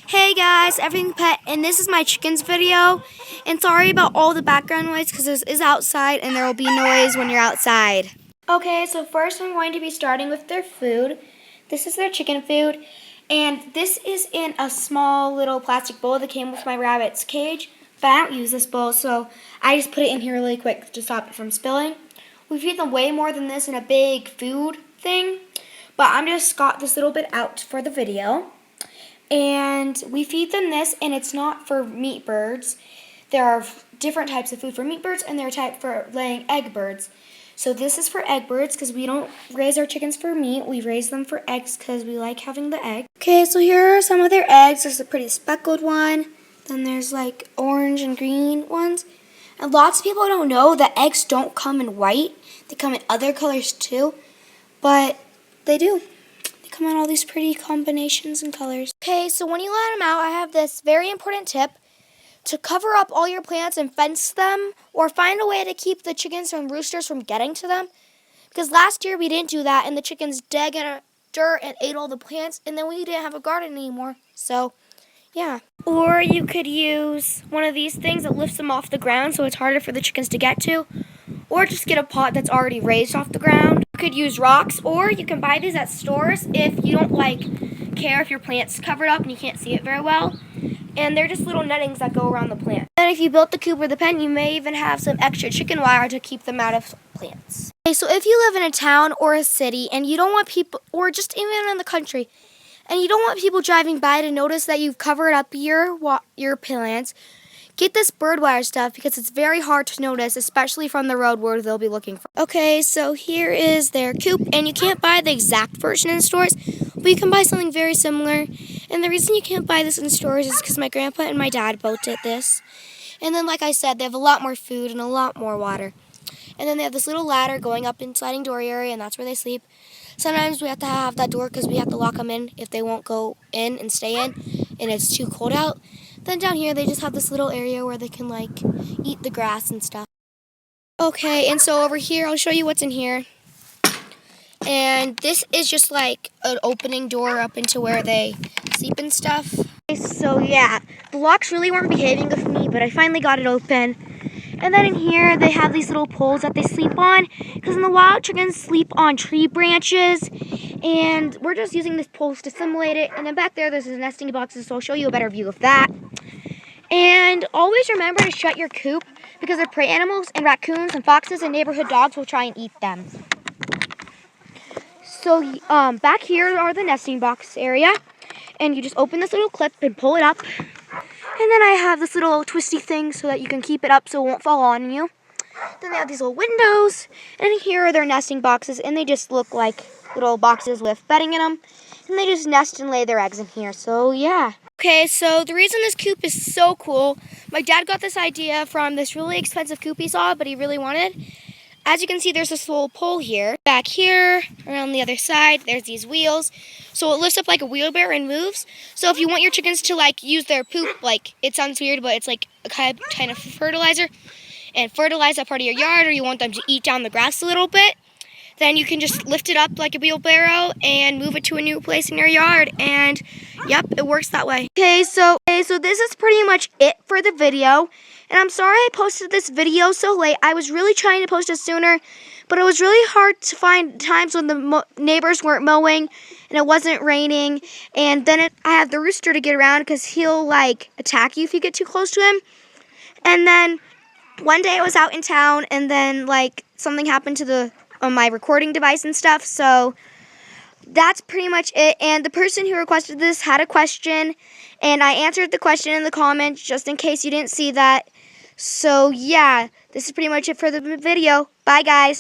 Hey guys, Everything Pet, and this is my chickens video. And sorry about all the background noise because this is outside and there will be noise when you're outside. Okay, so first I'm going to be starting with their food. This is their chicken food, and this is in a small little plastic bowl that came with my rabbit's cage. But I don't use this bowl, so I just put it in here really quick to stop it from spilling. We feed them way more than this in a big food thing, but I'm just got this little bit out for the video. And we feed them this, and it's not for meat birds. There are different types of food for meat birds, and there are type for laying egg birds. So this is for egg birds because we don't raise our chickens for meat. We raise them for eggs because we like having the egg. Okay, so here are some of their eggs. There's a pretty speckled one. Then there's like orange and green ones. And lots of people don't know that eggs don't come in white. They come in other colors too, but they do. Come in all these pretty combinations and colors. Okay, so when you let them out, I have this very important tip to cover up all your plants and fence them, or find a way to keep the chickens and roosters from getting to them. Because last year we didn't do that, and the chickens dug in dirt and ate all the plants, and then we didn't have a garden anymore. So, yeah. Or you could use one of these things that lifts them off the ground so it's harder for the chickens to get to. Or just get a pot that's already raised off the ground. You could use rocks, or you can buy these at stores if you don't care if your plant's covered up and you can't see it very well. And they're just little nettings that go around the plant. And if you built the coop or the pen, you may even have some extra chicken wire to keep them out of plants. Okay, so if you live in a town or a city and you don't want people, or just even in the country, and you don't want people driving by to notice that you've covered up your plants, get this bird wire stuff because it's very hard to notice, especially from the road where they'll be looking for. Okay, so here is their coop, and you can't buy the exact version in stores, but you can buy something very similar. And the reason you can't buy this in stores is because my grandpa and my dad both did this. And then, like I said, they have a lot more food and a lot more water. And then they have this little ladder going up in sliding door area, and that's where they sleep. Sometimes we have to have that door because we have to lock them in if they won't go in and stay in, and it's too cold out. Then down here, they just have this little area where they can, eat the grass and stuff. Okay, and so over here, I'll show you what's in here. And this is just like an opening door up into where they sleep and stuff. Okay, so yeah, the locks really weren't behaving with me, but I finally got it open. And then in here, they have these little poles that they sleep on, because in the wild, chickens sleep on tree branches, and we're just using this poles to simulate it. And then back there, there's the nesting boxes, so I'll show you a better view of that. And always remember to shut your coop, because they're prey animals, and raccoons and foxes and neighborhood dogs will try and eat them. So back here are the nesting box area, and you just open this little clip and pull it up. And then I have this little twisty thing so that you can keep it up so it won't fall on you. Then they have these little windows, and here are their nesting boxes, and they just look like little boxes with bedding in them. And they just nest and lay their eggs in here, so yeah. Okay, so the reason this coop is so cool, my dad got this idea from this really expensive coop he saw, but he really wanted. As you can see, there's this little pole here. Back here, around the other side, there's these wheels. So it lifts up like a wheelbarrow and moves. So if you want your chickens to use their poop, it sounds weird, but it's like a kind of fertilizer, and fertilize that part of your yard, or you want them to eat down the grass a little bit, then you can just lift it up like a wheelbarrow and move it to a new place in your yard. And yep, it works that way. Okay, so this is pretty much it for the video. And I'm sorry I posted this video so late. I was really trying to post it sooner, but it was really hard to find times when the neighbors weren't mowing and it wasn't raining. And then I have the rooster to get around because he'll attack you if you get too close to him. And then one day I was out in town, and then something happened to my recording device and stuff. So that's pretty much it. And the person who requested this had a question, and I answered the question in the comments just in case you didn't see that. So yeah, this is pretty much it for the video. Bye guys.